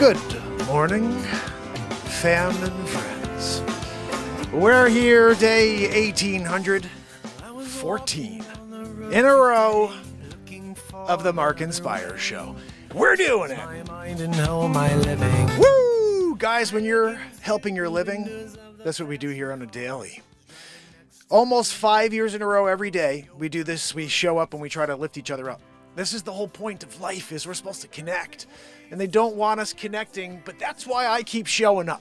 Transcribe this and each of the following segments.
Good morning, fam and friends. We're here, day 1814 in a row of the Mark and Pires show. We're doing it. Woo! Guys, when you're helping your living, that's what we do here on a daily. Almost 5 years in a row every day, we do this. We show up and we try to lift each other up. This is the whole point of life, is we're supposed to connect. And they don't want us connecting, but that's why I keep showing up.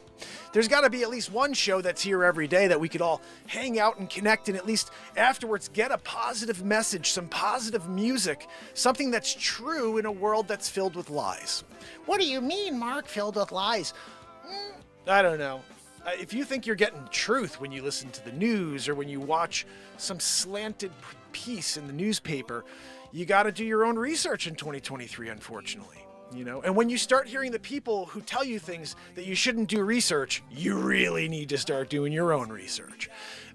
There's got to be at least one show that's here every day that we could all hang out and connect and at least afterwards get a positive message, some positive music, something that's true in a world that's filled with lies. What do you mean, Mark, filled with lies? I don't know. If you think you're getting truth when you listen to the news or when you watch some slanted piece in the newspaper, you got to do your own research in 2023, unfortunately. You know, and when you start hearing the people who tell you things that you shouldn't do research, you really need to start doing your own research.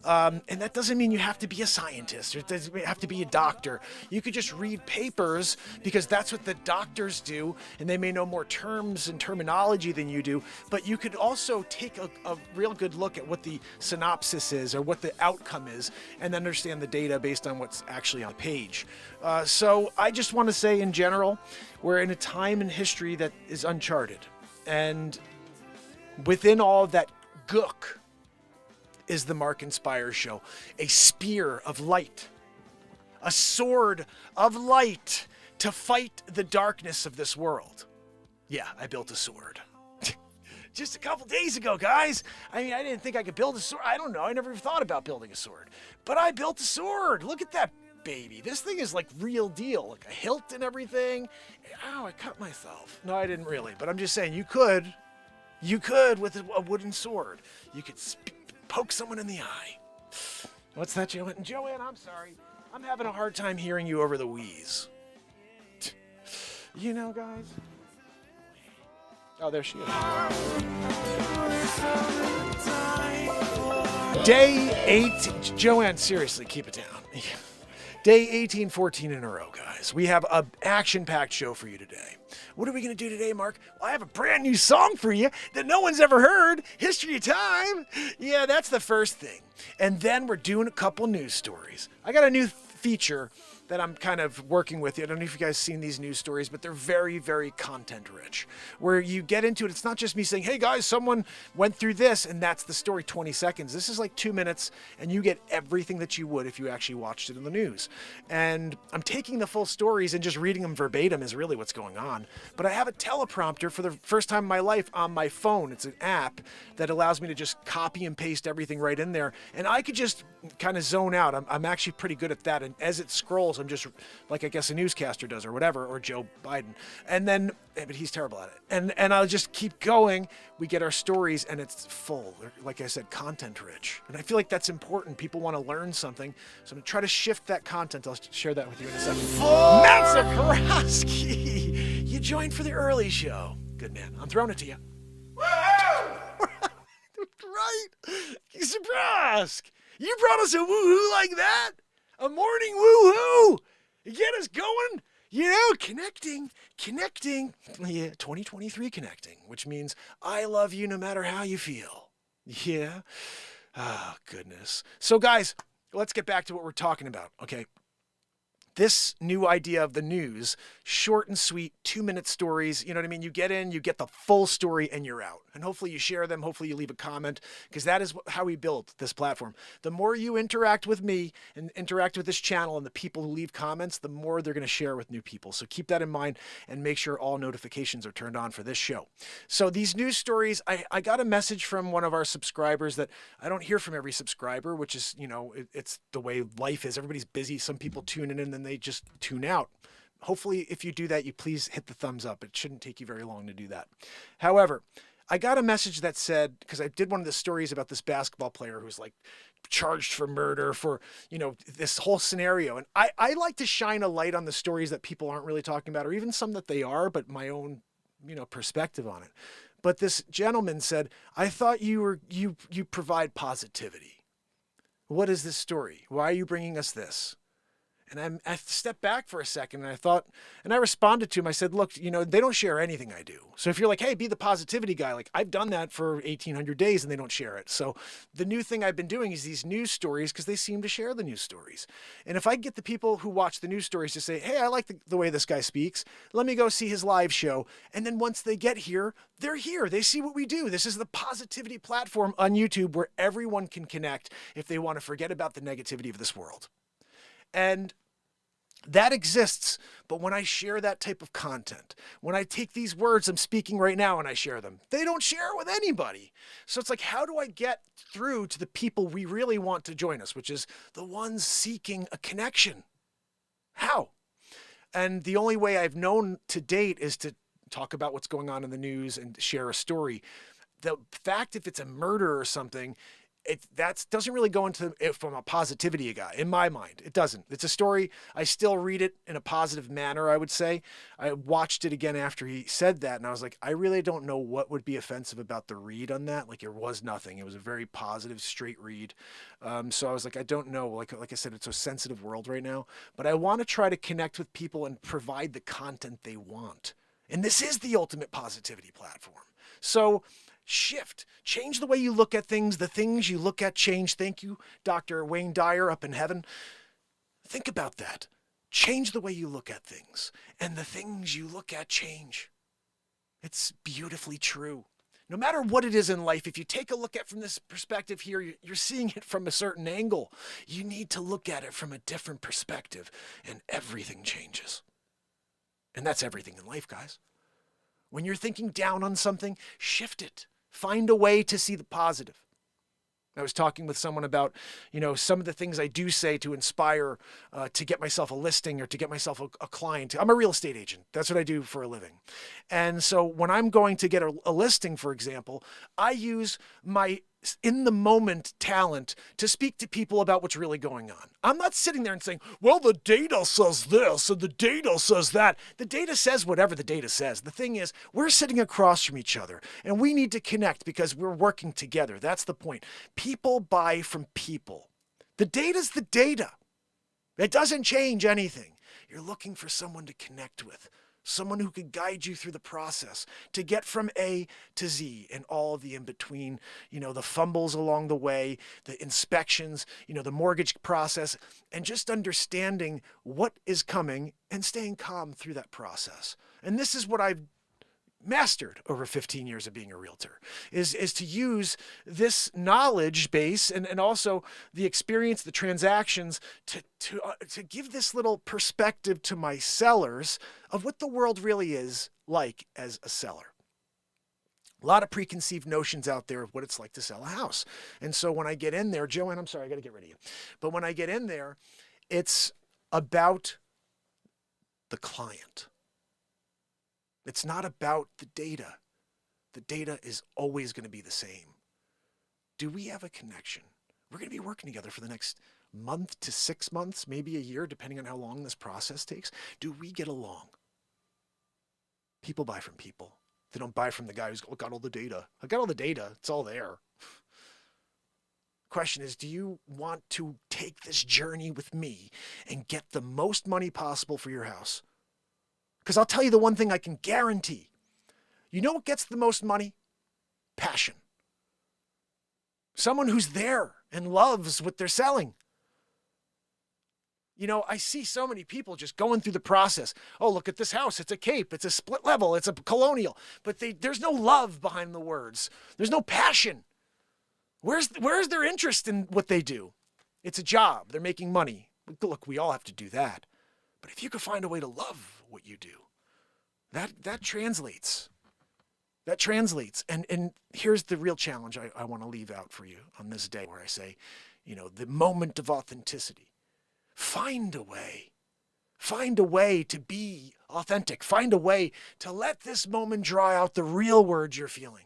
And that doesn't mean you have to be a scientist or it doesn't have to be a doctor. You could just read papers because that's what the doctors do, and they may know more terms and terminology than you do, but you could also take a real good look at what the synopsis is or what the outcome is and understand the data based on what's actually on the page. So I just want to say in general, we're in a time in history that is uncharted. And within all that gook is the Mark and Pires show. A spear of light. A sword of light to fight the darkness of this world. Yeah, I built a sword. Just a couple days ago, guys. I mean, I didn't think I could build a sword. I don't know. I never even thought about building a sword. But I built a sword. Look at that baby. This thing is like real deal. Like a hilt and everything. Ow, I cut myself. No, I didn't really. But I'm just saying, you could with a wooden sword. You could poke someone in the eye. What's that, Joanne? Joanne, I'm sorry. I'm having a hard time hearing you over the wheeze. You know, guys. Oh, there she is. Day 8. Joanne, seriously, keep it down. Day 1814 in a row, guys. We have an action-packed show for you today. What are we going to do today, Mark? Well, I have a brand new song for you that no one's ever heard. History Time. Yeah, that's the first thing. And then we're doing a couple news stories. I got a new feature that I'm kind of working with. I don't know if you guys seen these news stories, but they're very, very content rich. Where you get into it, it's not just me saying, hey guys, someone went through this and that's the story, 20 seconds. This is like 2 minutes and you get everything that you would if you actually watched it in the news. And I'm taking the full stories and just reading them verbatim is really what's going on. But I have a teleprompter for the first time in my life on my phone. It's an app that allows me to just copy and paste everything right in there. And I could just kind of zone out. I'm actually pretty good at that. And as it scrolls, I'm just like, I guess a newscaster does or whatever, or Joe Biden. And then, but he's terrible at it. And I'll just keep going. We get our stories and it's full. Like I said, content rich. And I feel like that's important. People want to learn something. So I'm going to try to shift that content. I'll share that with you in a second. Matt Zabrowski, you joined for the early show. Good man. I'm throwing it to you. Right. Zabrowski, you brought us a woohoo like that? A morning woohoo! Get us going, you know, connecting. Yeah, 2023 connecting, which means I love you no matter how you feel. Yeah. Oh, goodness. So, guys, let's get back to what we're talking about, okay? This new idea of the news, short and sweet, 2-minute stories, you know what I mean? You get in, you get the full story, and you're out. And hopefully you share them, hopefully you leave a comment, because that is how we build this platform. The more you interact with me and interact with this channel and the people who leave comments, the more they're going to share with new people. So keep that in mind and make sure all notifications are turned on for this show. So these news stories, I got a message from one of our subscribers that I don't hear from every subscriber, which is, you know, it's the way life is. Everybody's busy. Some people tune in and then they just tune out. Hopefully, if you do that, you please hit the thumbs up. It shouldn't take you very long to do that. However, I got a message that said, because I did one of the stories about this basketball player who's like charged for murder for, you know, this whole scenario. And I like to shine a light on the stories that people aren't really talking about, or even some that they are, but my own, you know, perspective on it. But this gentleman said, I thought you provide positivity. What is this story? Why are you bringing us this? And I stepped back for a second and I thought, and I responded to him. I said, look, they don't share anything I do. So if you're like, hey, be the positivity guy, like I've done that for 1,800 days and they don't share it. So the new thing I've been doing is these news stories because they seem to share the news stories. And if I get the people who watch the news stories to say, hey, I like the way this guy speaks, let me go see his live show. And then once they get here, they're here. They see what we do. This is the positivity platform on YouTube where everyone can connect if they want to forget about the negativity of this world. And that exists, but when I share that type of content, when I take these words I'm speaking right now and I share them, they don't share it with anybody. So it's like, how do I get through to the people we really want to join us, which is the ones seeking a connection? How? And the only way I've known to date is to talk about what's going on in the news and share a story. The fact if it's a murder or something, that doesn't really go into it from a positivity guy. In my mind, it doesn't. It's a story. I still read it in a positive manner, I would say. I watched it again after he said that, and I was like, I really don't know what would be offensive about the read on that. Like, there was nothing. It was a very positive, straight read. So I was like, I don't know. Like I said, it's a sensitive world right now. But I want to try to connect with people and provide the content they want. And this is the ultimate positivity platform. So shift, change the way you look at things. The things you look at change. Thank you, Dr. Wayne Dyer up in heaven. Think about that. Change the way you look at things, and the things you look at change. It's beautifully true. No matter what it is in life, if you take a look at it from this perspective here, you're seeing it from a certain angle. You need to look at it from a different perspective, and everything changes. And that's everything in life, guys. When you're thinking down on something, shift it. Find a way to see the positive. I was talking with someone about, some of the things I do say to inspire to get myself a listing or to get myself a client. I'm a real estate agent. That's what I do for a living. And so when I'm going to get a listing, for example, I use my in the moment talent to speak to people about what's really going on. I'm not sitting there and saying, well, the data says this and the data says that. The data says whatever the data says. The thing is, we're sitting across from each other and we need to connect because we're working together. That's the point. People buy from people. The data's the data. It doesn't change anything. You're looking for someone to connect with. Someone who could guide you through the process to get from A to Z and all of the in-between, the fumbles along the way, the inspections, the mortgage process, and just understanding what is coming and staying calm through that process. And this is what I've mastered over 15 years of being a realtor, is to use this knowledge base and also the experience, the transactions to give this little perspective to my sellers of what the world really is like as a seller. A lot of preconceived notions out there of what it's like to sell a house. And so when I get in there, Joanne, I'm sorry, I got to get rid of you. But when I get in there, it's about the client. It's not about the data. The data is always going to be the same. Do we have a connection? We're going to be working together for the next month to 6 months, maybe a year, depending on how long this process takes. Do we get along? People buy from people. They don't buy from the guy who's got all the data. I got all the data. It's all there. Question is, do you want to take this journey with me and get the most money possible for your house? Because I'll tell you the one thing I can guarantee. You know what gets the most money? Passion. Someone who's there and loves what they're selling. I see so many people just going through the process. Oh, look at this house. It's a cape. It's a split level. It's a colonial. But there's no love behind the words. There's no passion. Where's their interest in what they do? It's a job. They're making money. Look, we all have to do that. But if you could find a way to love what you do, that translates. That translates. And here's the real challenge I want to leave out for you on this day where I say, the moment of authenticity. Find a way. Find a way to be authentic. Find a way to let this moment draw out the real words you're feeling.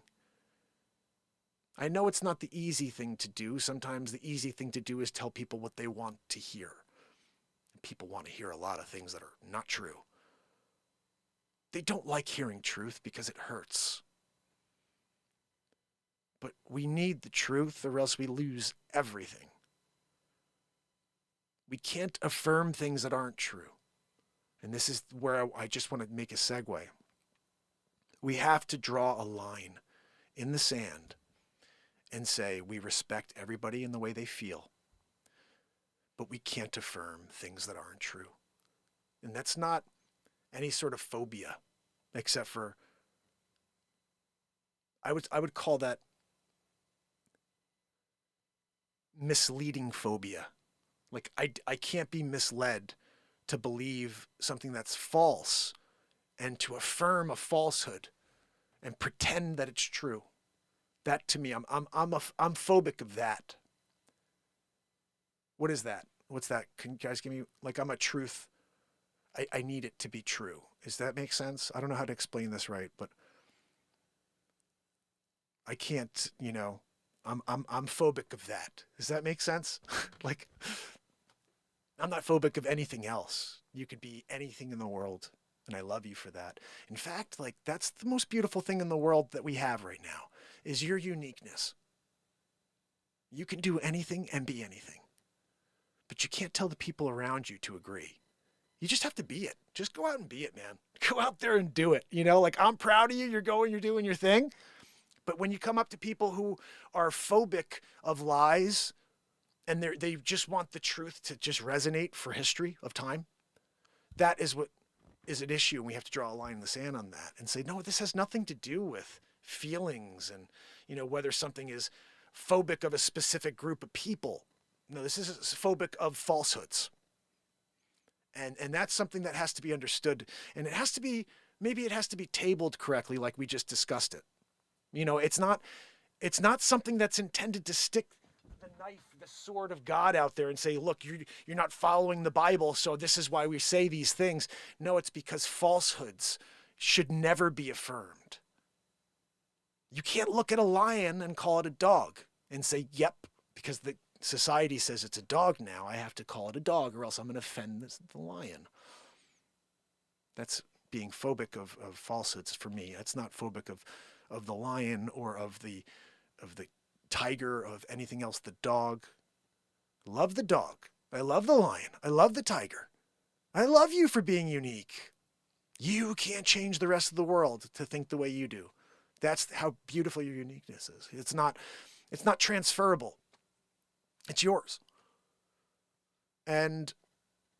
I know it's not the easy thing to do. Sometimes the easy thing to do is tell people what they want to hear. People want to hear a lot of things that are not true. They don't like hearing truth because it hurts. But we need the truth or else we lose everything. We can't affirm things that aren't true. And this is where I just want to make a segue. We have to draw a line in the sand and say we respect everybody in the way they feel, but we can't affirm things that aren't true. And that's not any sort of phobia, except for I would call that misleading phobia. Like I can't be misled to believe something that's false and to affirm a falsehood and pretend that it's true. That to me, I'm phobic of that. What is that? What's that? Can you guys give me, like, I'm a truth. I need it to be true. Does that make sense? I don't know how to explain this right, but I can't, I'm phobic of that. Does that make sense? Like, I'm not phobic of anything else. You could be anything in the world, and I love you for that. In fact, like, that's the most beautiful thing in the world that we have right now is your uniqueness. You can do anything and be anything, but you can't tell the people around you to agree. You just have to be it. Just go out and be it, man. Go out there and do it. Like, I'm proud of you. You're doing your thing. But when you come up to people who are phobic of lies and they just want the truth to just resonate for history of time, that is what is an issue. And we have to draw a line in the sand on that and say, no, this has nothing to do with feelings and, whether something is phobic of a specific group of people. No, this is phobic of falsehoods. And that's something that has to be understood. And maybe it has to be tabled correctly, like we just discussed it. It's not something that's intended to stick the knife, the sword of God out there and say, look, you're not following the Bible, so this is why we say these things. No, it's because falsehoods should never be affirmed. You can't look at a lion and call it a dog and say, yep, because the society says it's a dog now, I have to call it a dog or else I'm going to offend the lion. That's being phobic of falsehoods for me. That's not phobic of the lion or of the tiger, of anything else. The dog. Love the dog. I love the lion. I love the tiger. I love you for being unique. You can't change the rest of the world to think the way you do. That's how beautiful your uniqueness is. It's not transferable. It's yours. And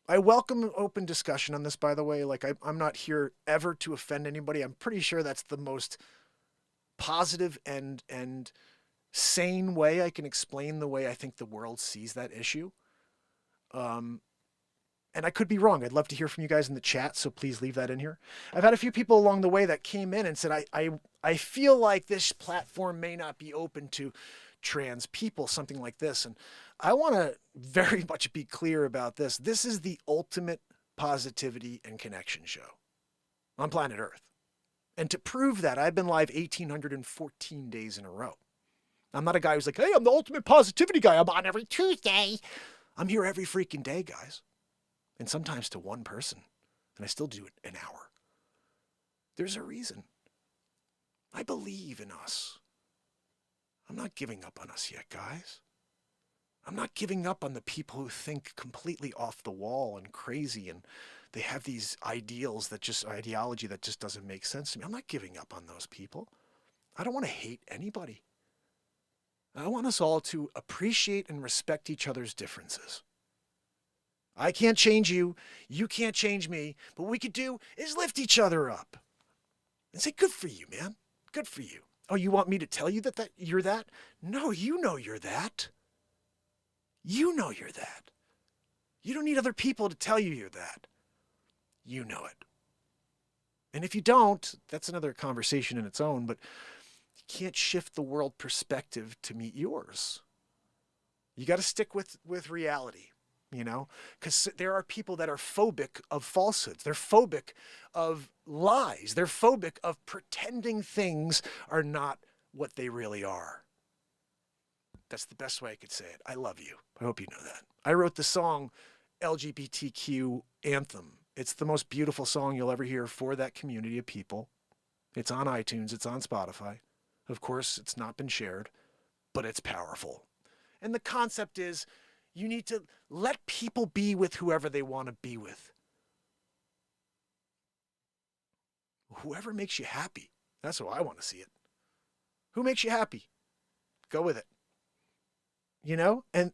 I welcome open discussion on this, by the way. Like, I'm not here ever to offend anybody. I'm pretty sure that's the most positive and sane way I can explain the way I think the world sees that issue. And I could be wrong. I'd love to hear from you guys in the chat, so please leave that in here. I've had a few people along the way that came in and said, I feel like this platform may not be open to trans people, something like this. And I want to very much be clear about this. This is the ultimate positivity and connection show on planet Earth. And to prove that, I've been live 1,814 days in a row. I'm not a guy who's like, hey, I'm the ultimate positivity guy. I'm on every Tuesday. I'm here every freaking day, guys. And sometimes to one person. And I still do it an hour. There's a reason. I believe in us. I'm not giving up on us yet, guys. I'm not giving up on the people who think completely off the wall and crazy and they have these ideology that just doesn't make sense to me. I'm not giving up on those people. I don't want to hate anybody. I want us all to appreciate and respect each other's differences. I can't change you. You can't change me. But what we could do is lift each other up and say, good for you, man. Good for you. Oh, you want me to tell you that you're that? No, you know you're that. You know you're that. You don't need other people to tell you you're that. You know it. And if you don't, that's another conversation in its own, but you can't shift the world perspective to meet yours. You got to stick with reality, because there are people that are phobic of falsehoods. They're phobic of lies. They're phobic of pretending things are not what they really are. That's the best way I could say it. I love you. I hope you know that. I wrote the song LGBTQ Anthem. It's the most beautiful song you'll ever hear for that community of people. It's on iTunes. It's on Spotify. Of course, it's not been shared, but it's powerful. And the concept is, You need to let people be with whoever they want to be with. Whoever makes you happy. That's how I want to see it. Who makes you happy? Go with it. And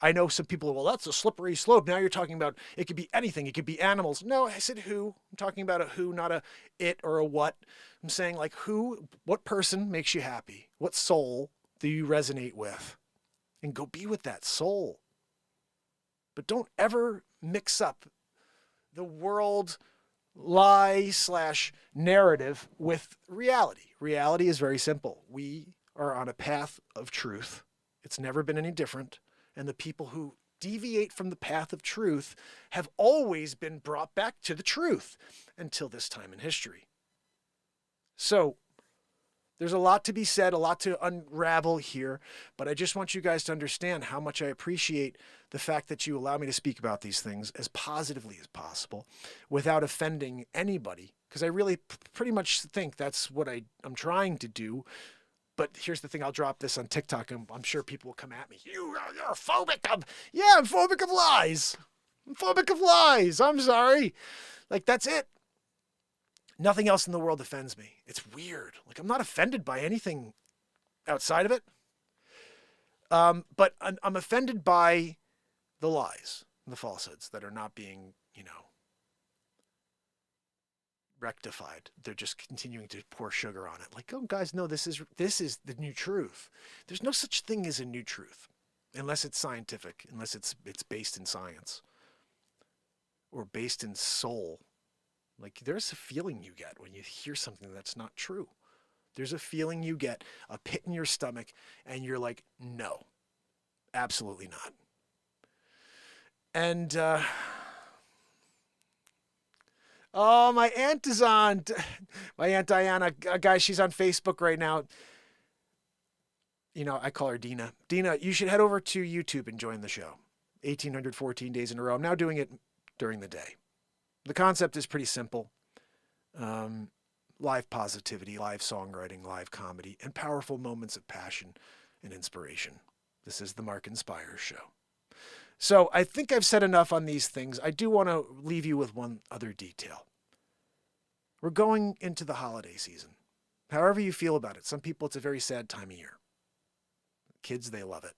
I know some people, well, that's a slippery slope. Now you're talking about, it could be anything. It could be animals. No, I said who. I'm talking about a who, not a it or a what. I'm saying like what person makes you happy? What soul do you resonate with? And go be with that soul. But don't ever mix up the world lie/narrative with reality. Reality is very simple. We are on a path of truth. It's never been any different. And the people who deviate from the path of truth have always been brought back to the truth until this time in history. So there's a lot to be said, a lot to unravel here, but I just want you guys to understand how much I appreciate the fact that you allow me to speak about these things as positively as possible without offending anybody, because I really pretty much think that's what I'm trying to do. But here's the thing, I'll drop this on TikTok and I'm sure people will come at me. You're phobic of, yeah, I'm phobic of lies. I'm phobic of lies. I'm sorry. Like, that's it. Nothing else in the world offends me. It's weird. Like, I'm not offended by anything outside of it. But I'm offended by the lies, the falsehoods that are not being, rectified. They're just continuing to pour sugar on it. Like, oh, guys, no, this is the new truth. There's no such thing as a new truth, unless it's scientific, unless it's based in science or based in soul. Like, there's a feeling you get when you hear something that's not true. There's a feeling you get, a pit in your stomach, and you're like, no, absolutely not. And, oh, my aunt is on. My Aunt Diana, guys, she's on Facebook right now. I call her Dina. Dina, you should head over to YouTube and join the show. 1,814 days in a row. I'm now doing it during the day. The concept is pretty simple. Live positivity, live songwriting, live comedy, and powerful moments of passion and inspiration. This is the Mark Inspires Show. So I think I've said enough on these things. I do want to leave you with one other detail. We're going into the holiday season. However you feel about it. Some people, it's a very sad time of year. Kids, they love it.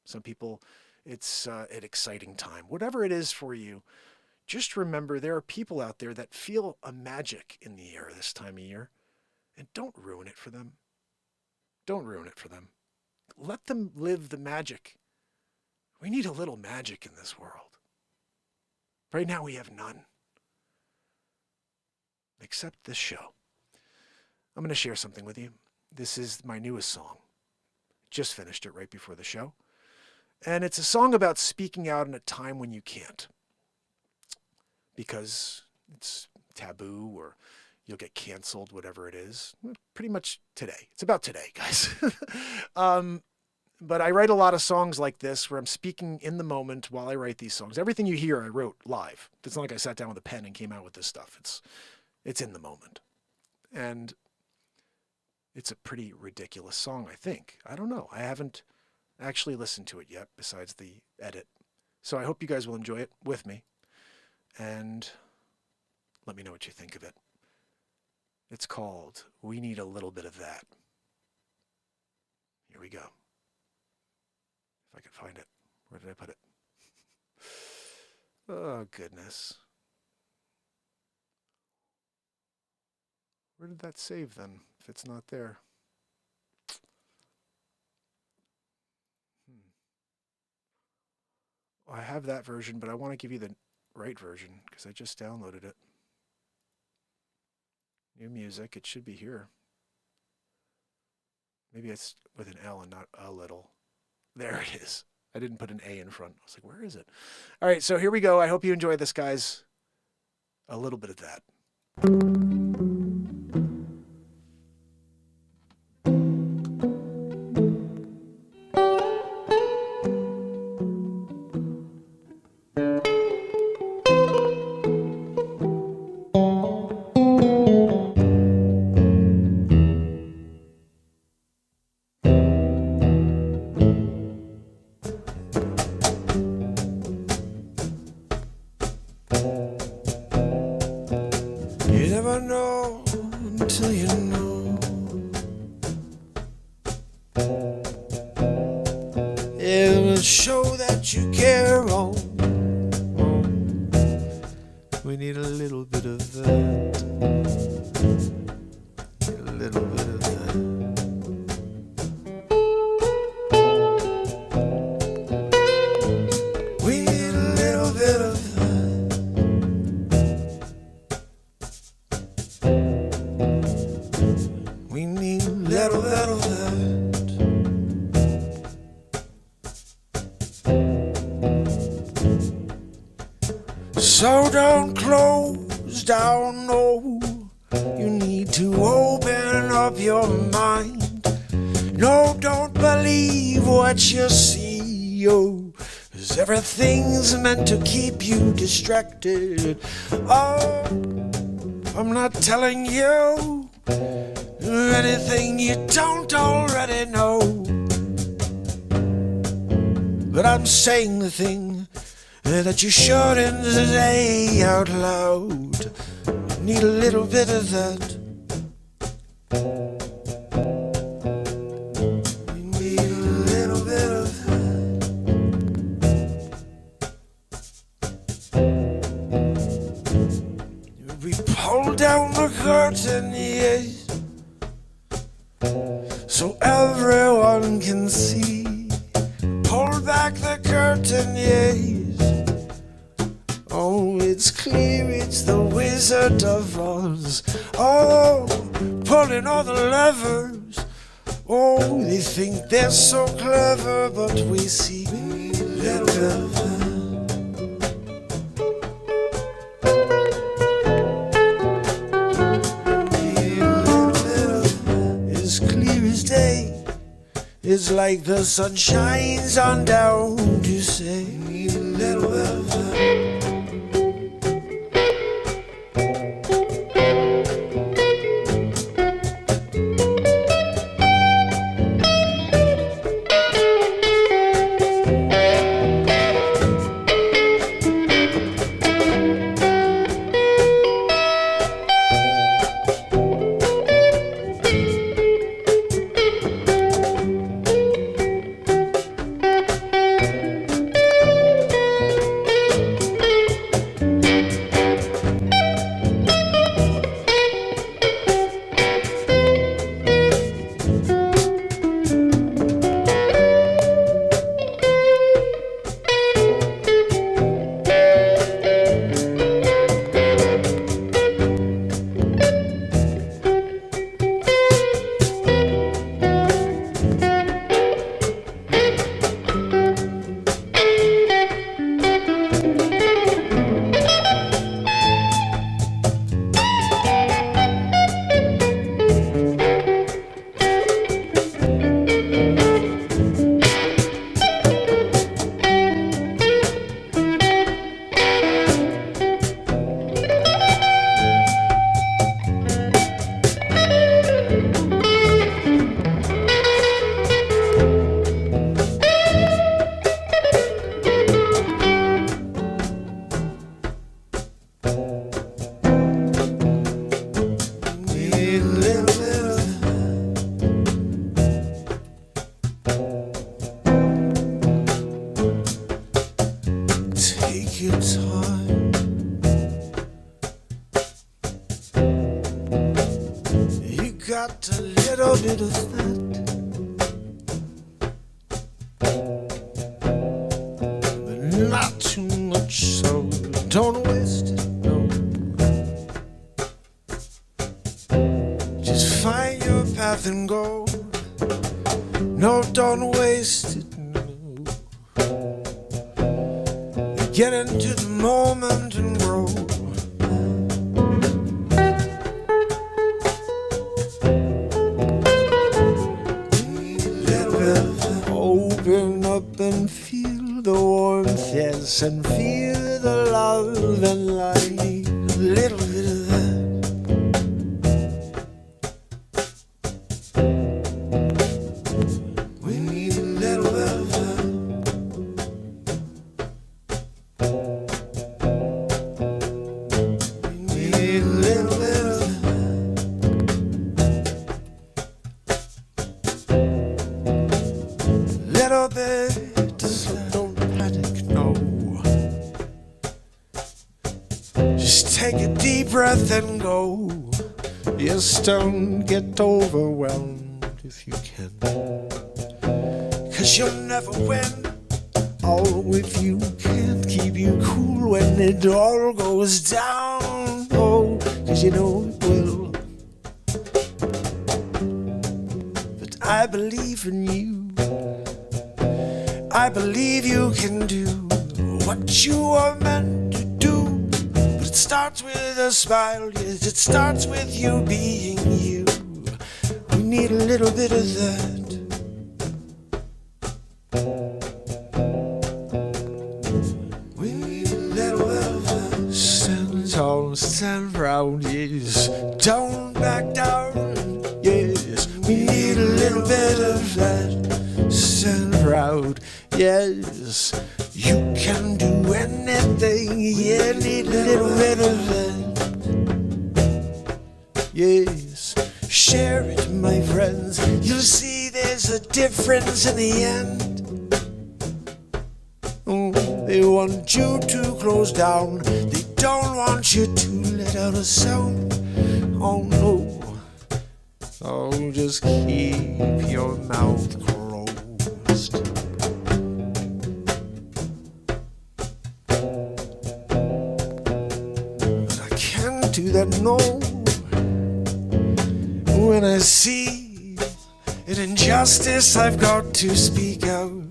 Some people, it's an exciting time. Whatever it is for you, just remember there are people out there that feel a magic in the air this time of year. And don't ruin it for them. Don't ruin it for them. Let them live the magic. We need a little magic in this world. Right now we have none. Except this show. I'm going to share something with you. This is my newest song. Just finished it right before the show. And it's a song about speaking out in a time when you can't. Because it's taboo or you'll get canceled, whatever it is. Pretty much today. It's about today, guys. But I write a lot of songs like this where I'm speaking in the moment while I write these songs. Everything you hear I wrote live. It's not like I sat down with a pen and came out with this stuff. It's in the moment. And it's a pretty ridiculous song, I think. I don't know. I haven't actually listened to it yet besides the edit. So I hope you guys will enjoy it with me. And let me know what you think of it. It's called We Need a Little Bit of That. Here we go. If I could find it. Where did I put it? Oh, goodness. Where did that save then, if it's not there? Well, I have that version, but I want to give you the right version because I just downloaded it. New music. It should be here. Maybe it's with an L and not a little. There it is. I didn't put an A in front. I was like, where is it? All right, so here we go. I hope you enjoy this, guys. A little bit of that. show that you care. Oh, we need a little bit of that. Need a little bit of that. We need a little bit of that. We need a little bit of that. So don't close down, no. You need to open up your mind. No, don't believe what you see, oh, 'cause everything's meant to keep you distracted. Oh, I'm not telling you anything you don't already know, but I'm saying the thing that you shouldn't say out loud. You need a little bit of that. You need a little bit of that. We pull down the curtain, yes, so everyone can see. Pull back the curtain, yes. Oh, it's clear, it's the Wizard of Oz. Oh, pulling all the levers. Oh, they think they're so clever, but we see a little bit of that. As clear as day, it's like the sun shines on down to say a little bit of that. Got a little bit of that, but not too much, so don't waste it, no. Just find your path and go. No, don't waste it, no. Get into the moment and grow. Open up and feel the warmth, yes, and feel the love and light. A little bit of that. We need a little bit of that. We need a little bit of that. Little bit, just don't breath and go. Yes, don't get overwhelmed if you can. 'Cause you'll never win. Oh, if you can't keep you cool when it all goes down. Oh, 'cause you know it will. But I believe in you. I believe you can do what you are meant to do. But it starts with a smile, yes, it starts with you being you. We need a little bit of that. Stand proud, yes. Don't back down, yes. We need a little bit of that. Stand proud, yes. You can do anything, yeah. Need a little bit of that, yes. Share it, my friends. You'll see there's a difference in the end. Oh, they want you to close down. They don't want you to let out a sound. Oh no. Oh, just keep your mouth closed. But I can't do that, no. When I see an injustice, I've got to speak out.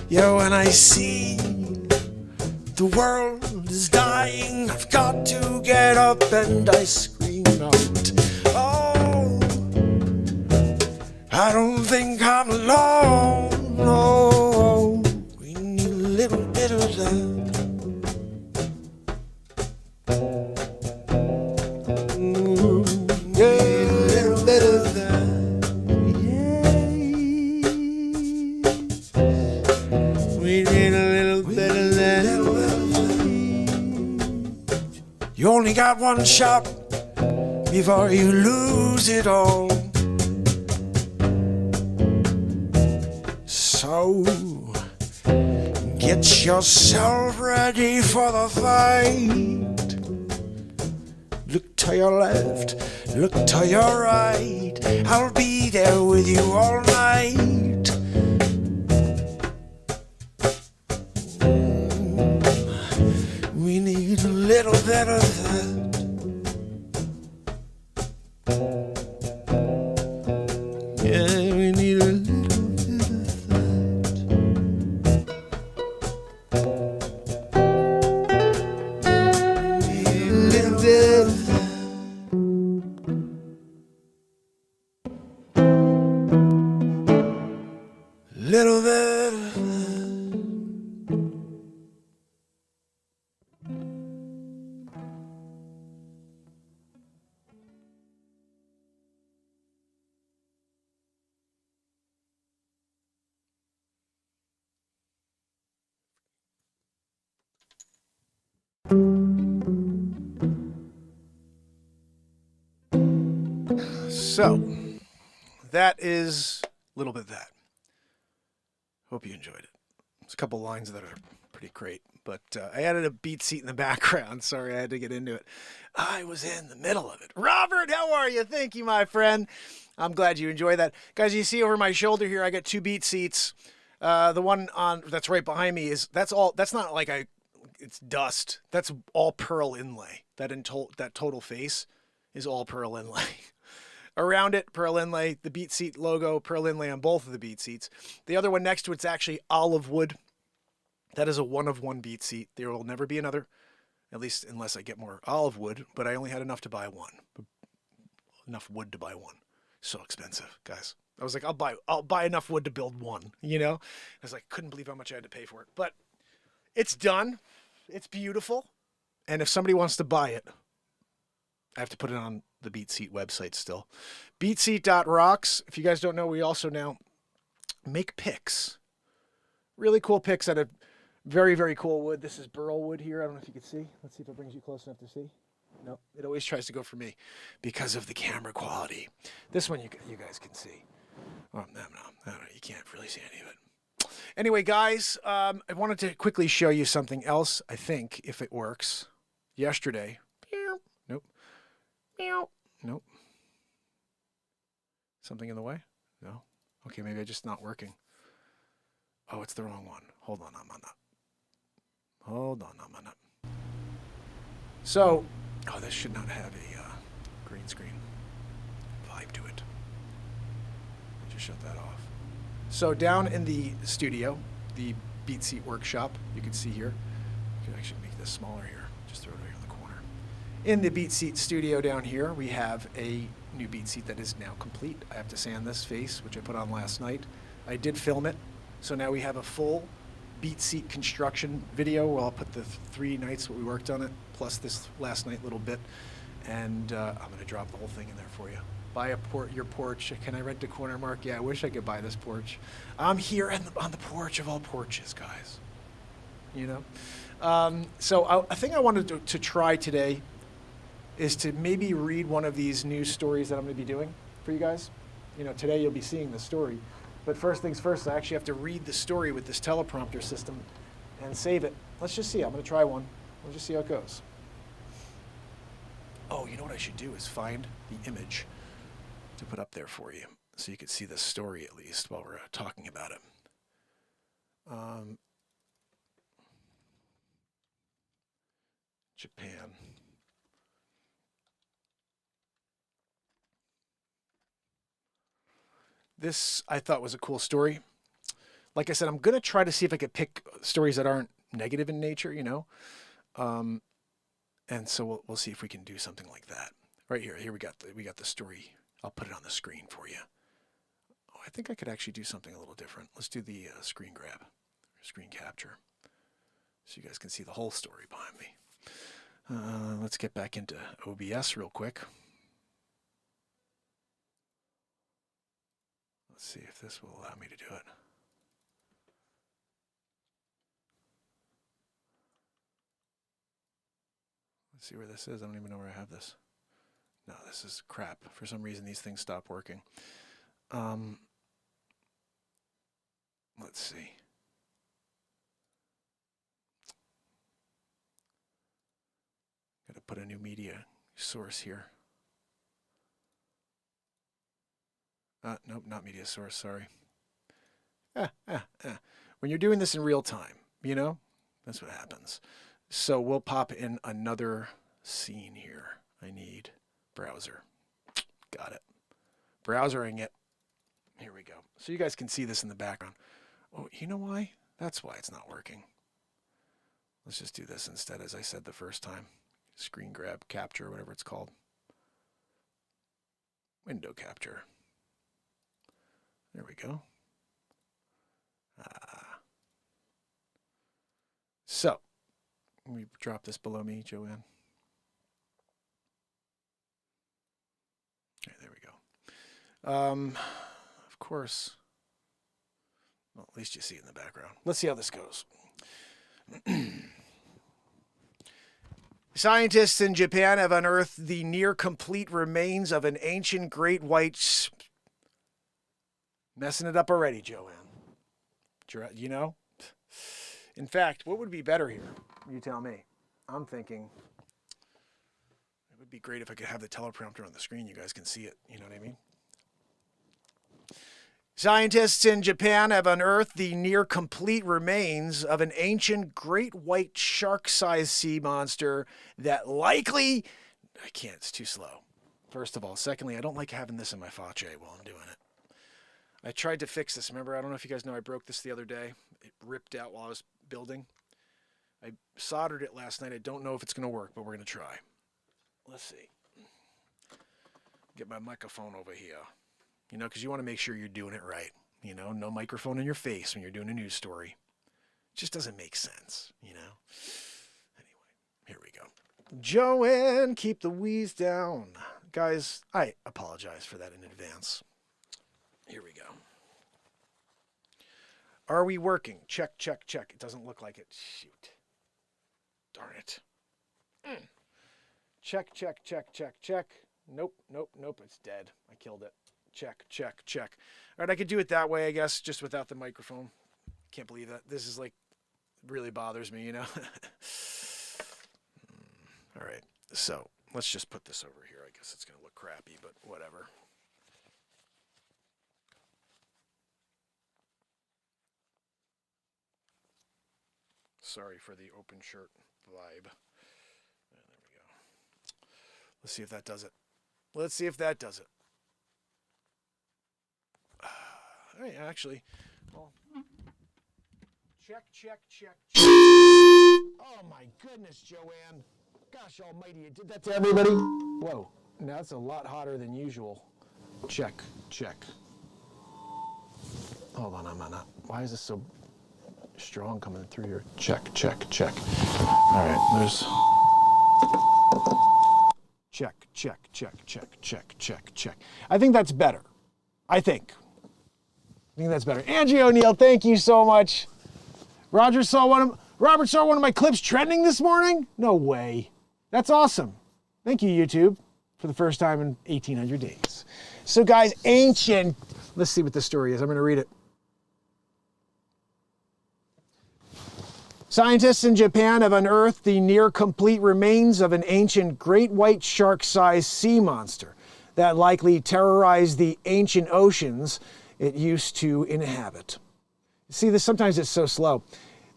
Yeah, when I see the world is dying, I've got to get up and I scream out. Oh, I don't think I'm alone. No, we need a little bit of that. Yeah, a little bit of that. Yeah, we need a little bit of that. You only got one shot before you lose it all. So get yourself ready for the fight. Look to your left, look to your right. I'll be there with you all night. We need a little bit of that. Yeah, we need a little bit of that. We need a little bit of that. Little bit of that. So, that is a little bit of that. Hope you enjoyed it. There's a couple lines that are pretty great, but I added a BeatSeat in the background. Sorry, I had to get into it. I was in the middle of it. Robert, how are you? Thank you, my friend. I'm glad you enjoyed that. Guys, you see over my shoulder here, I got two BeatSeats. The one on that's right behind me that's not like it's dust. That's all pearl inlay. That total face is all pearl inlay. Around it, pearl inlay, the BeatSeat logo, pearl inlay on both of the BeatSeats. The other one next to it's actually olive wood. That is a one-of-one BeatSeat. There will never be another, at least unless I get more olive wood, but I only had enough to buy one. Enough wood to buy one. So expensive, guys. I was like, I'll buy enough wood to build one, you know? I was like, couldn't believe how much I had to pay for it. But it's done. It's beautiful. And if somebody wants to buy it, I have to put it on the BeatSeat website still. BeatSeat.rocks. If you guys don't know, we also now make picks. Really cool picks out of very, very cool wood. This is burl wood here. I don't know if you can see. Let's see if it brings you close enough to see. No, it always tries to go for me because of the camera quality. This one you guys can see. Oh, no, you can't really see any of it. Anyway, guys, I wanted to quickly show you something else, I think, if it works. Yesterday, nope. Nope. Something in the way? No. Okay, maybe I'm just not working. Oh, it's the wrong one. Hold on, I'm on that. Hold on, I'm on that. So, oh, this should not have a green screen vibe to it. Just shut that off. So down in the studio, the BeatSeat workshop, you can see here. I can actually make this smaller here. Just throw it right in the corner. In the BeatSeat studio down here, we have a new BeatSeat that is now complete. I have to sand this face, which I put on last night. I did film it, so now we have a full BeatSeat construction video where I'll put the 3 nights what we worked on it, plus this last night little bit, and I'm going to drop the whole thing in there for you. Buy your porch. Can I rent a corner, Mark? Yeah, I wish I could buy this porch. I'm here on the porch of all porches, guys. You know? So a thing I wanted to try today is to maybe read one of these news stories that I'm going to be doing for you guys. You know, today you'll be seeing the story. But first things first, I actually have to read the story with this teleprompter system and save it. Let's just see. I'm going to try one. We'll just see how it goes. Oh, you know what I should do is find the image to put up there for you so you could see the story at least while we're talking about it. Japan. This I thought was a cool story. Like I said, I'm going to try to see if I could pick stories that aren't negative in nature, you know. And so we'll see if we can do something like that. Right here we got the story. I'll put it on the screen for you. Oh, I think I could actually do something a little different. Let's do the screen grab, screen capture, so you guys can see the whole story behind me. Let's get back into OBS real quick. Let's see if this will allow me to do it. Let's see where this is. I don't even know where I have this. No, this is crap. For some reason, these things stop working. Let's see. Got to put a new media source here. Nope, not media source, sorry. When you're doing this in real time, you know, that's what happens. So we'll pop in another scene here. I need browser. Got it. Browsering it. Here we go. So you guys can see this in the background. Oh, you know why? That's why it's not working. Let's just do this instead, as I said the first time. Screen grab, capture, whatever it's called. Window capture. There we go. So, let me drop this below me, Joanne. Okay, there we go. Of course. Well, at least you see it in the background. Let's see how this goes. Scientists in Japan have unearthed the near-complete remains of an ancient great white... Messing it up already, Joanne. You know? In fact, what would be better here? You tell me. I'm thinking it would be great if I could have the teleprompter on the screen. You guys can see it. You know what I mean? Scientists in Japan have unearthed the near-complete remains of an ancient great white shark-sized sea monster that likely... I can't. It's too slow. First of all. Secondly, I don't like having this in my face while I'm doing it. I tried to fix this. Remember, I don't know if you guys know, I broke this the other day. It ripped out while I was building. I soldered it last night. I don't know if it's going to work, but we're going to try. Let's see. Get my microphone over here. You know, because you want to make sure you're doing it right. You know, no microphone in your face when you're doing a news story. It just doesn't make sense, you know. Anyway, here we go. Joanne, keep the wheeze down. Guys, I apologize for that in advance. Here we go. Are we working? Check, check, check. It doesn't look like it. Shoot. Darn it. Check, check, check, check, check. Nope, nope, nope. It's dead. I killed it. Check, check, check. All right, I could do it that way, I guess, just without the microphone. Can't believe that. This is like, really bothers me, you know? All right, so Let's just put this over here. I guess it's going to look crappy, but whatever. Sorry for the open shirt vibe. There we go. Let's see if that does it. Let's see if that does it. All right, actually, well, check. Oh my goodness, Joanne. Gosh almighty, you did that to everybody? Whoa, now that's a lot hotter than usual. Check. Hold on, why is this so strong coming through here? Check. All right, there's... Check. I think that's better. I think that's better. Angie O'Neill, thank you so much. Robert saw one of my clips trending this morning? No way. That's awesome. Thank you, YouTube, for the first time in 1,800 days. So guys, ancient, let's see what the story is. I'm going to read it. Scientists in Japan have unearthed the near-complete remains of an ancient great white shark-sized sea monster that likely terrorized the ancient oceans it used to inhabit. See, sometimes it's so slow.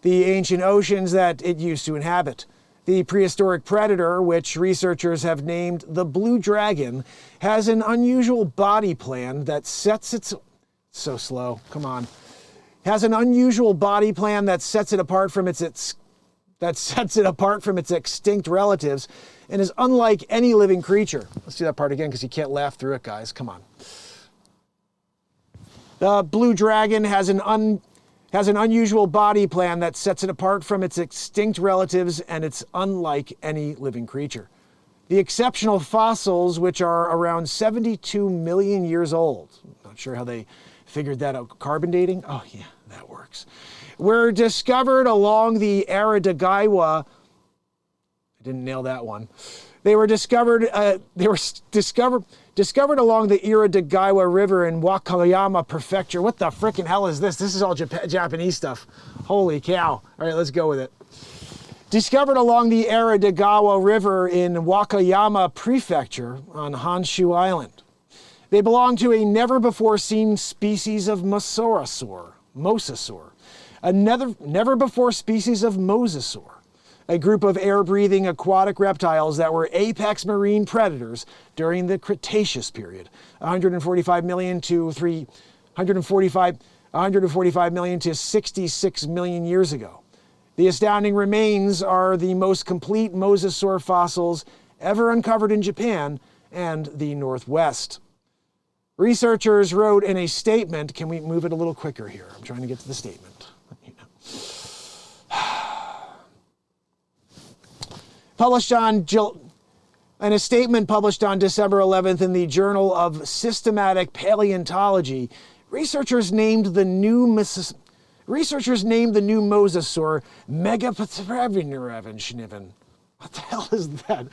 The ancient oceans that it used to inhabit. The prehistoric predator, which researchers have named the blue dragon, has an unusual body plan that sets its... So slow, come on. Has an unusual body plan that sets it apart from its extinct relatives and is unlike any living creature. Let's do that part again because you can't laugh through it, guys. Come on. The blue dragon has an unusual body plan that sets it apart from its extinct relatives and it's unlike any living creature. The exceptional fossils, which are around 72 million years old. Not sure how they figured that out. Carbon dating? Oh yeah, that works. Were discovered along the Aradagawa. I didn't nail that one. They were discovered along the Iradagiwa River in Wakayama Prefecture. What the frickin' hell is this? This is all Japanese stuff. Holy cow. All right, let's go with it. Discovered along the Iradagiwa River in Wakayama Prefecture on Honshu Island. They belong to a never-before-seen species of mosasaur, a never-before species of mosasaur, a group of air-breathing aquatic reptiles that were apex marine predators during the Cretaceous period, 145 million to 66 million years ago. The astounding remains are the most complete mosasaur fossils ever uncovered in Japan and the Northwest. Researchers wrote in a statement, can we move it a little quicker here? I'm trying to get to the statement. In a statement published on December 11th in the Journal of Systematic Paleontology, researchers named the new mosasaur Megapteraviniravensniven. What the hell is that?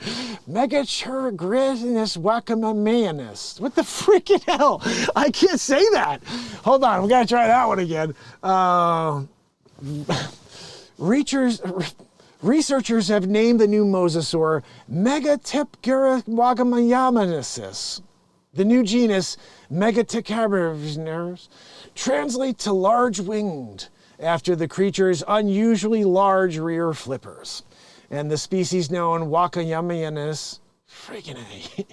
Megachurgrinus wakamamanus. What the freaking hell? I can't say that. Hold on, we gotta try that one again. Researchers have named the new mosasaur Megatepgurwagamayamanesis. The new genus Megatepgurus translates to large-winged after the creature's unusually large rear flippers. And the species known Wakayamanesis, freaking A,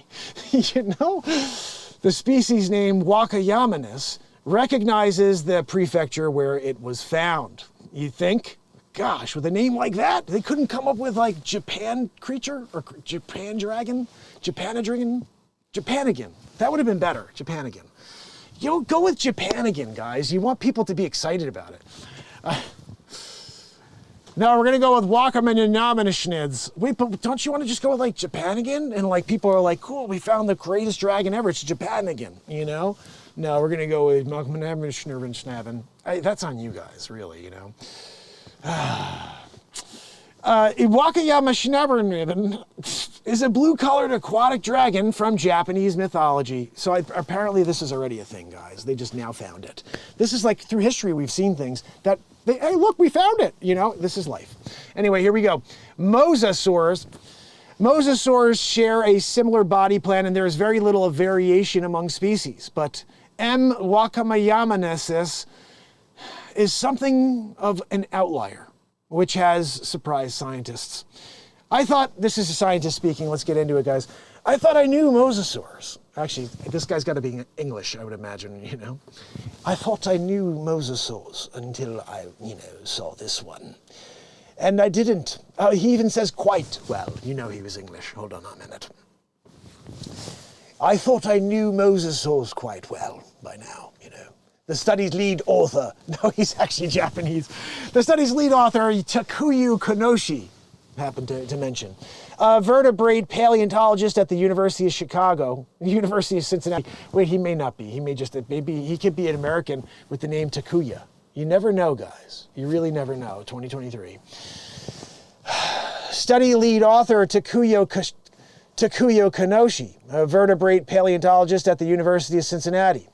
the species named Wakayamanesis recognizes the prefecture where it was found. You think? Gosh, with a name like that, they couldn't come up with like Japan creature or Japan dragon? Japanadragon? Japanigan. That would have been better, Japanigan. Go with Japanigan, guys. You want people to be excited about it. No, we're going to go with Wakamanyanamanischnids. Wait, but don't you want to just go with like Japanigan? And like people are like, cool, we found the greatest dragon ever. It's Japanigan, you know? No, we're going to go with Wakamanyanamanischnids. That's on you guys, really, you know? Wakayama Schneebernriven is a blue-colored aquatic dragon from Japanese mythology. So apparently this is already a thing, guys. They just now found it. This is like through history we've seen things that, hey, look, we found it. You know, this is life. Anyway, here we go. Mosasaurs. Mosasaurs share a similar body plan, and there is very little of variation among species. But M. wakamayamensis is something of an outlier, which has surprised scientists. I thought, this is a scientist speaking, let's get into it, guys. I thought I knew mosasaurs. Actually, this guy's got to be English, I would imagine, you know. I thought I knew mosasaurs until I, saw this one. And I didn't. He even says quite well. You know he was English. Hold on a minute. I thought I knew mosasaurs quite well by now, The study's lead author, no, he's actually Japanese. The study's lead author, Takuya Kanoshi, happened to mention. A vertebrate paleontologist at the University of Chicago, University of Cincinnati. Wait, he may not be. He may just, maybe he could be an American with the name Takuya. You never know, guys. You really never know, 2023. Study lead author Takuya Kanoshi, a vertebrate paleontologist at the University of Cincinnati.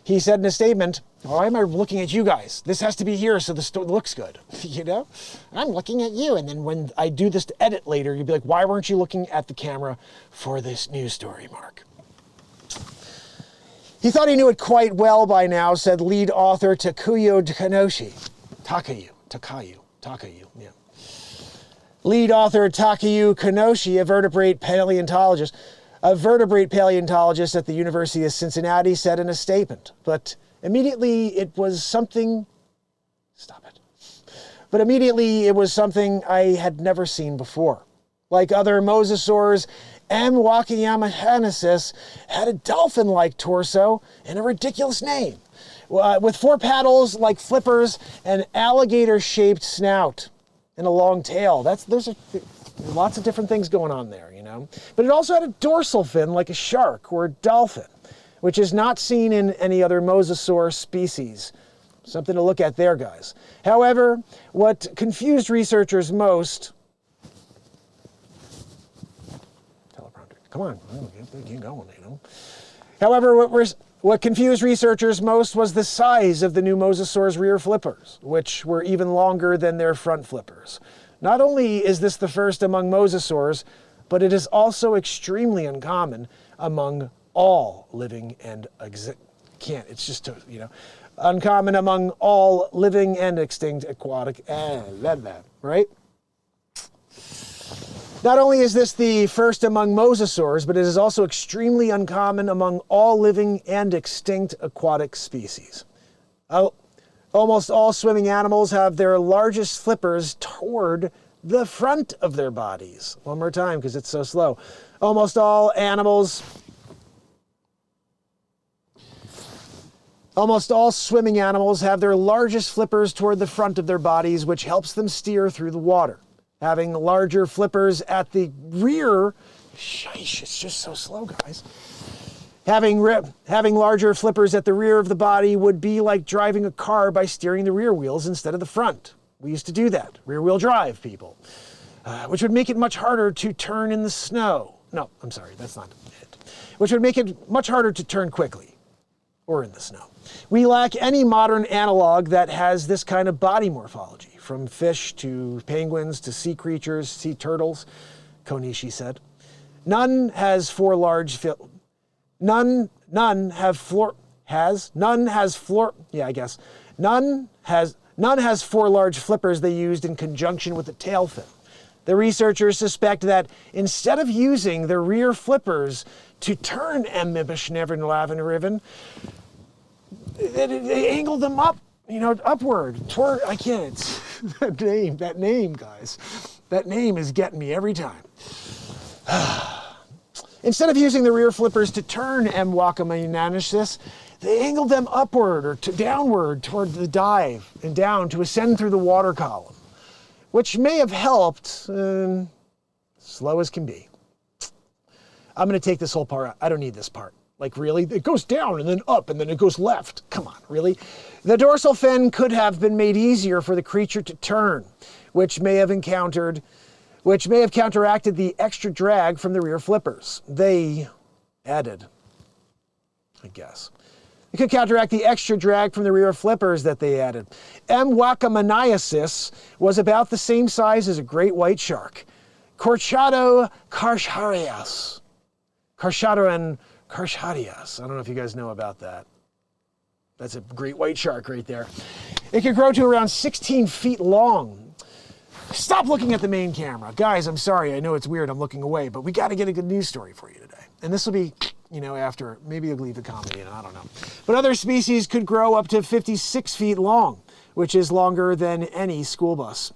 He said in a statement, why am I looking at you guys? This has to be here so the story looks good, I'm looking at you. And then when I do this to edit later, you'll be like, why weren't you looking at the camera for this news story, Mark? He thought he knew it quite well by now, said lead author Takuya Kanoshi. Takayu, yeah. Lead author Takuya Kanoshi, a vertebrate paleontologist at the University of Cincinnati, said in a statement. But immediately it was something I had never seen before. Like other mosasaurs, M. wakamayamensis had a dolphin-like torso and a ridiculous name, with 4 paddles like flippers, an alligator-shaped snout, and a long tail. There's lots of different things going on there, But it also had a dorsal fin like a shark or a dolphin, which is not seen in any other mosasaur species. Something to look at there, guys. However, what confused researchers most... Teleprompter, come on, keep going, However, what confused researchers most was the size of the new mosasaur's rear flippers, which were even longer than their front flippers. Not only is this the first among mosasaurs, but it is also extremely uncommon among all living and uncommon among all living and extinct aquatic, right? Not only is this the first among mosasaurs, but it is also extremely uncommon among all living and extinct aquatic species. Almost all swimming animals have their largest flippers toward the front of their bodies. One more time, because it's so slow. Almost all swimming animals have their largest flippers toward the front of their bodies, which helps them steer through the water. Having larger flippers at the rear, it's just so slow, guys. Having larger flippers at the rear of the body would be like driving a car by steering the rear wheels instead of the front. We used to do that, rear wheel drive, people, which would make it much harder to turn in the snow. No, I'm sorry, that's not it. Which would make it much harder to turn quickly or in the snow. We lack any modern analog that has this kind of body morphology, from fish to penguins to sea creatures, sea turtles, Konishi said. None has 4 large None has 4 large flippers they used in conjunction with the tail fin. The researchers suspect that instead of using the rear flippers to turn Riven, they angled them up, upward, toward, I can't, that name, guys. That name is getting me every time. Instead of using the rear flippers to turn M. wakamayamensis, they angled them upward or downward toward the dive and down to ascend through the water column, which may have helped, slow as can be. I'm going to take this whole part out. I don't need this part. Like, really? It goes down and then up and then it goes left. Come on, really? The dorsal fin could have been made easier for the creature to turn, which may have counteracted the extra drag from the rear flippers. They added, I guess. It could counteract the extra drag from the rear flippers that they added. M. wakamayamensis was about the same size as a great white shark. Corchado carcharias. Carchado and carcharias. I don't know if you guys know about that. That's a great white shark right there. It can grow to around 16 feet long. Stop looking at the main camera. Guys, I'm sorry. I know it's weird. I'm looking away, but we got to get a good news story for you today. And this will be, after, maybe you'll leave the comedy in, I don't know. But other species could grow up to 56 feet long, which is longer than any school bus.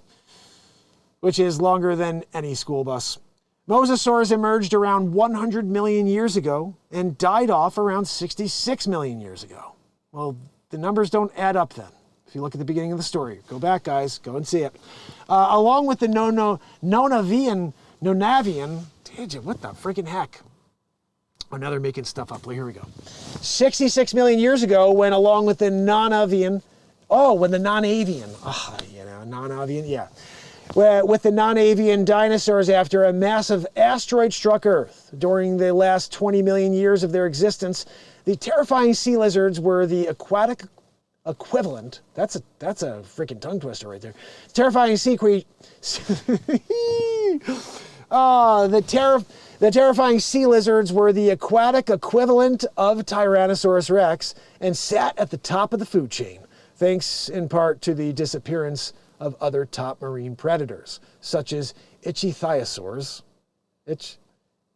Mosasaurs emerged around 100 million years ago and died off around 66 million years ago. Well, the numbers don't add up then. If you look at the beginning of the story, go back, guys, go and see it. Along with the Nonavian, what the freaking heck? Oh, now they're making stuff up. Here we go. 66 million years ago, when along with the non-avian, with the non-avian dinosaurs after a massive asteroid struck Earth. During the last 20 million years of their existence, the terrifying sea lizards were the aquatic equivalent. That's a freaking tongue twister right there. Terrifying sea creatures. The terrifying sea lizards were the aquatic equivalent of Tyrannosaurus Rex and sat at the top of the food chain, thanks in part to the disappearance of other top marine predators, such as ichthyosaurs.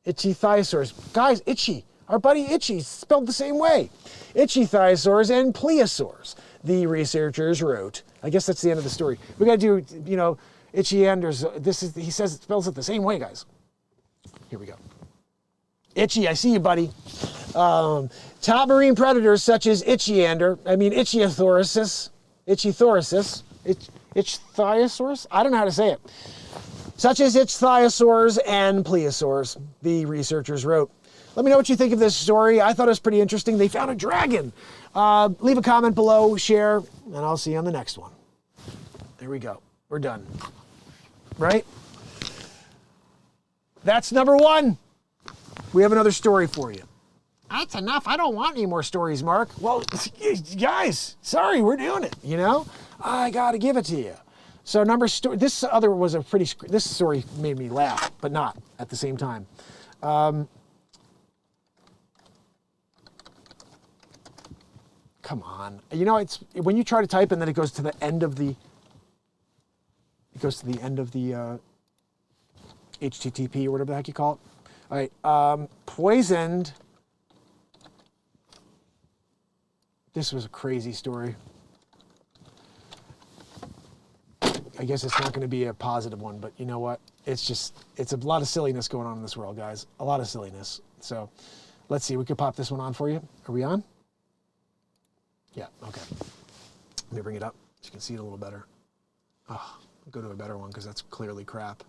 Ichthyosaurs. Guys, Itchy. Our buddy Itchy, spelled the same way. Ichthyosaurs and plesiosaurs, the researchers wrote. I guess that's the end of the story. We got to do, Itchyanders. He says it spells it the same way, guys. Here we go. Itchy, I see you, buddy. Top marine predators such as Ichthyosaurus, I don't know how to say it. Such as ichthyosaurs and plesiosaurs, the researchers wrote. Let me know what you think of this story. I thought it was pretty interesting. They found a dragon. Leave a comment below, share, and I'll see you on the next one. There we go. We're done. Right? That's number one. We have another story for you. That's enough. I don't want any more stories, Mark. Well, guys, sorry, we're doing it, I got to give it to you. So this story made me laugh, but not at the same time. Come on. It's when you try to type and then it goes to the end of the HTTP or whatever the heck you call it. All right. Poisoned. This was a crazy story. I guess it's not going to be a positive one, but you know what? It's a lot of silliness going on in this world, guys. A lot of silliness. So let's see. We could pop this one on for you. Are we on? Yeah, okay. Let me bring it up so you can see it a little better. Oh, I'll go to a better one because that's clearly crap.